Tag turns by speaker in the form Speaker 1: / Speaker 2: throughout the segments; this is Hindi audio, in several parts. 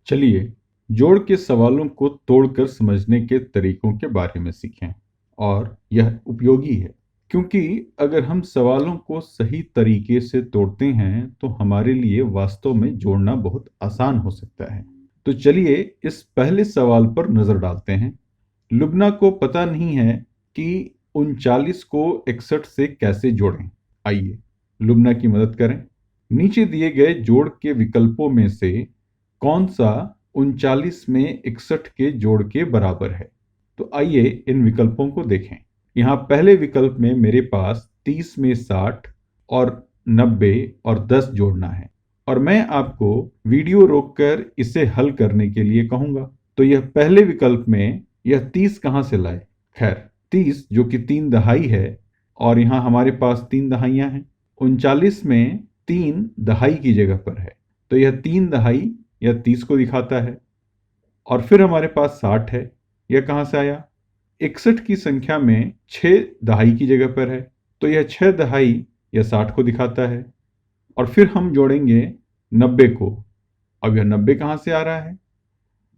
Speaker 1: चलिए जोड़ के सवालों को तोड़कर समझने के तरीकों के बारे में सीखें और यह उपयोगी है क्योंकि अगर हम सवालों को सही तरीके से तोड़ते हैं तो हमारे लिए वास्तव में जोड़ना बहुत आसान हो सकता है। तो चलिए इस पहले सवाल पर नजर डालते हैं। लुबना को पता नहीं है कि 39 को 61 से कैसे जोड़ें। आइए लुबना की मदद करें। नीचे दिए गए जोड़ के विकल्पों में से कौन सा 39 में 61 के जोड़ के बराबर है। तो आइए इन विकल्पों को देखें। यहाँ पहले विकल्प में मेरे पास 30 में 60 और 90 और 10 जोड़ना है और मैं आपको वीडियो रोककर इसे हल करने के लिए कहूंगा। तो यह पहले विकल्प में यह 30 कहाँ से लाए। खैर 30 जो कि 3 दहाई है और यहाँ हमारे पास 3 दहाइयाँ हैं। 39 में 3 दहाई की जगह पर है तो यह 3 दहाई यह 30 को दिखाता है। और फिर हमारे पास 60 है, यह कहाँ से आया। 61 की संख्या में 6 दहाई की जगह पर है तो यह 6 दहाई यह 60 को दिखाता है। और फिर हम जोड़ेंगे 90 को। अब यह 90 कहाँ से आ रहा है।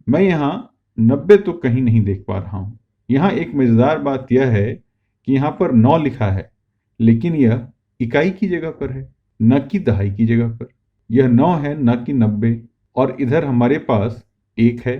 Speaker 1: मैं यहाँ 90 तो कहीं नहीं देख पा रहा हूँ। यहाँ एक मजेदार बात यह है कि यहाँ पर 9 लिखा है लेकिन यह इकाई की जगह पर है न कि दहाई की जगह पर। यह 9 है न कि 90 और इधर हमारे पास 1 है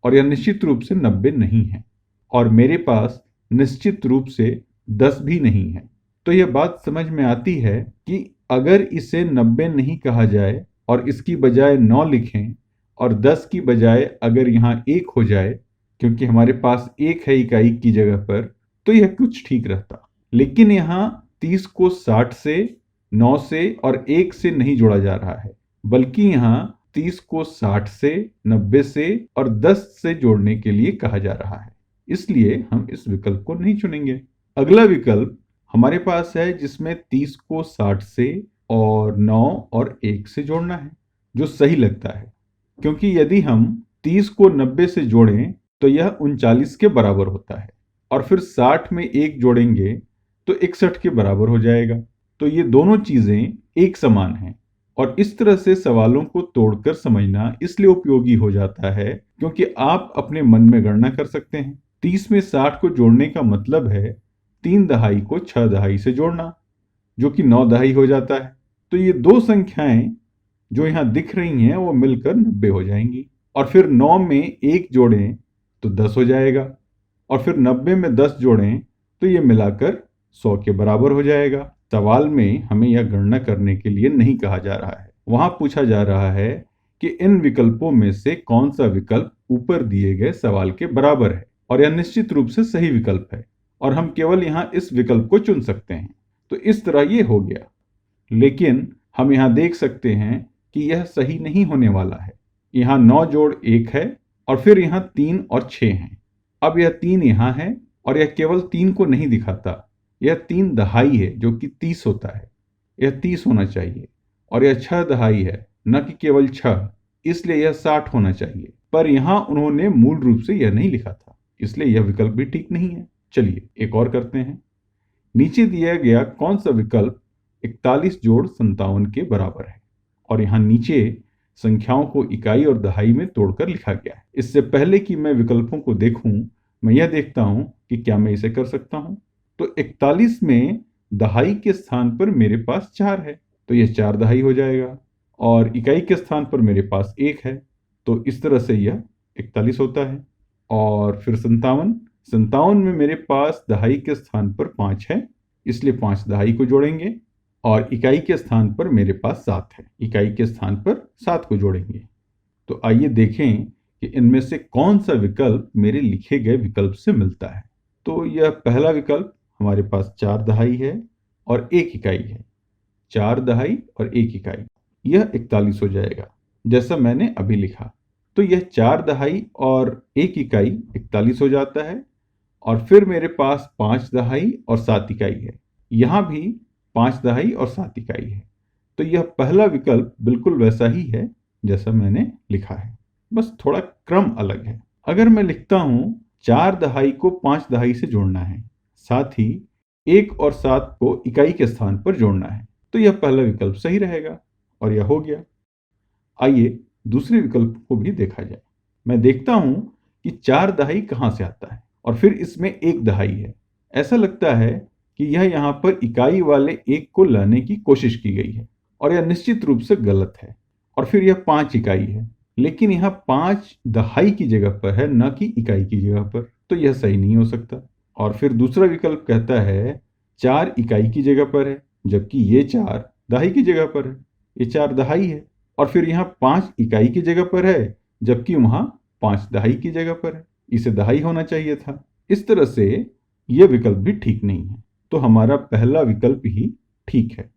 Speaker 1: और यह निश्चित रूप से 90 नहीं है और मेरे पास निश्चित रूप से 10 भी नहीं है। तो यह बात समझ में आती है कि अगर इसे 90 नहीं कहा जाए और इसकी बजाय 9 लिखें और 10 की बजाय अगर यहाँ 1 हो जाए क्योंकि हमारे पास 1 है इकाई की जगह पर तो यह कुछ ठीक रहता। लेकिन यहाँ 30 को 60 से, 9 से और 1 से नहीं जोड़ा जा रहा है बल्कि यहाँ 30 को 60 से, 90 से और 10 से जोड़ने के लिए कहा जा रहा है। इसलिए हम इस विकल्प को नहीं चुनेंगे। अगला विकल्प हमारे पास है जिसमें 30 को 60 से और 9 और 1 से जोड़ना है जो सही लगता है क्योंकि यदि हम 30 को 90 से जोड़ें तो यह 39 के बराबर होता है और फिर 60 में 1 जोड़ेंगे तो 61 के बराबर हो जाएगा। तो ये दोनों चीजें एक समान हैं और इस तरह से सवालों को तोड़कर समझना इसलिए उपयोगी हो जाता है क्योंकि आप अपने मन में गणना कर सकते हैं। 30 में 60 को जोड़ने का मतलब है 3 दहाई को 6 दहाई से जोड़ना जो कि 9 दहाई हो जाता है। तो ये दो संख्याएं जो यहाँ दिख रही हैं वो मिलकर 90 हो जाएंगी और फिर 9 में 1 जोड़ें तो 10 हो जाएगा और फिर 90 में 10 जोड़ें तो ये मिलाकर 100 के बराबर हो जाएगा। सवाल में हमें यह गणना करने के लिए नहीं कहा जा रहा है। वहां पूछा जा रहा है कि इन विकल्पों में से कौन सा विकल्प ऊपर दिए गए सवाल के बराबर है और यह निश्चित रूप से सही विकल्प है और हम केवल यहाँ इस विकल्प को चुन सकते हैं। तो इस तरह ये हो गया। लेकिन हम यहाँ देख सकते हैं कि यह सही नहीं होने वाला है। यहाँ 9 जोड़ 1 है और फिर यहाँ 3 और 6 हैं। अब यह 3 यहाँ है और यह केवल 3 को नहीं दिखाता। यह 3 दहाई है जो कि 30 होता है। यह 30 होना चाहिए और यह 6 दहाई है न कि केवल 6, इसलिए यह 60 होना चाहिए। पर यहाँ उन्होंने मूल रूप से यह नहीं लिखा था इसलिए यह विकल्प भी ठीक नहीं है। चलिए एक और करते हैं। नीचे दिया गया कौन सा विकल्प 41 जोड़ 57 के बराबर है और यहाँ नीचे संख्याओं को इकाई और दहाई में तोड़कर लिखा गया है। इससे पहले कि मैं विकल्पों को देखूं मैं यह देखता हूं कि क्या मैं इसे कर सकता हूं। तो 41 में दहाई के स्थान पर मेरे पास 4 है तो यह 4 दहाई हो जाएगा और इकाई के स्थान पर मेरे पास 1 है तो इस तरह से यह 41 होता है। और फिर 57, 57 में मेरे पास दहाई के स्थान पर 5 है इसलिए 5 दहाई को जोड़ेंगे और इकाई के स्थान पर मेरे पास 7 है, इकाई के स्थान पर 7 को जोड़ेंगे। तो आइए देखें कि इनमें से कौन सा विकल्प मेरे लिखे गए विकल्प से मिलता है। तो यह पहला विकल्प हमारे पास 4 दहाई है और 1 इकाई है। 4 दहाई और 1 इकाई यह 41 हो जाएगा जैसा मैंने अभी लिखा। तो यह 4 दहाई और 1 इकाई 41 हो जाता है और फिर मेरे पास 5 दहाई और 7 इकाई है। यहाँ भी 5 दहाई और 7 इकाई है। तो यह पहला विकल्प बिल्कुल वैसा ही है जैसा मैंने लिखा है, बस थोड़ा क्रम अलग है। अगर मैं लिखता हूं 4 दहाई को 5 दहाई से जोड़ना है, साथ ही 1 और 7 को इकाई के स्थान पर जोड़ना है, तो यह पहला विकल्प सही रहेगा और यह हो गया। आइए दूसरे विकल्प को भी देखा जाए। मैं देखता हूं कि 4 दहाई कहां से आता है और फिर इसमें 1 दहाई है। ऐसा लगता है कि यह यहाँ पर इकाई वाले 1 को लाने की कोशिश की गई है और यह निश्चित रूप से गलत है। और फिर यह 5 इकाई है, लेकिन यहाँ 5 दहाई की जगह पर है, न कि इकाई की जगह पर, तो यह सही नहीं हो सकता। और फिर दूसरा विकल्प कहता है 4 इकाई की जगह पर है, जबकि ये 4 दहाई की जगह पर है। ये 4 दहाई है। और फिर यहाँ 5 इकाई की जगह पर है, जबकि वहां 5 दहाई की जगह पर है। इसे दहाई होना चाहिए था। इस तरह से यह विकल्प भी ठीक नहीं है। तो हमारा पहला विकल्प ही ठीक है।